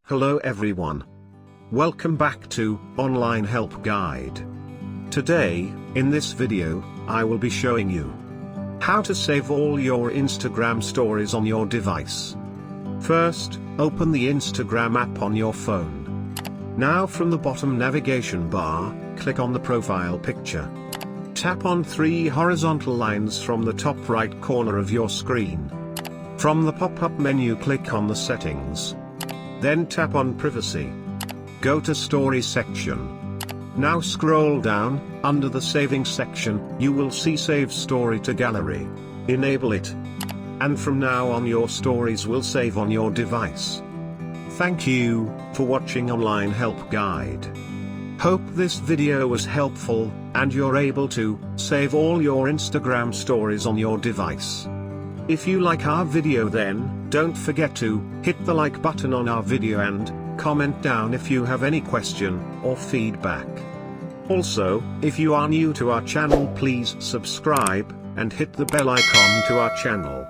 Hello everyone. Welcome back to Online Help Guide. Today, in this video, I will be showing you how to save all your Instagram stories on your device. First, open the Instagram app on your phone. Now from the bottom navigation bar, click on the profile picture. Tap on three horizontal lines from the top right corner of your screen. From the pop-up menu, click on the settings. Then tap on privacy. Go to stories section. Now scroll down, under the saving section, you will see save story to gallery. Enable it. And from now on your stories will save on your device. Thank you for watching Online Help Guide. Hope this video was helpful, and you're able to save all your Instagram stories on your device. If you like our video, then don't forget to hit the like button on our video and comment down if you have any question or feedback. Also, if you are new to our channel, please subscribe and hit the bell icon to our channel.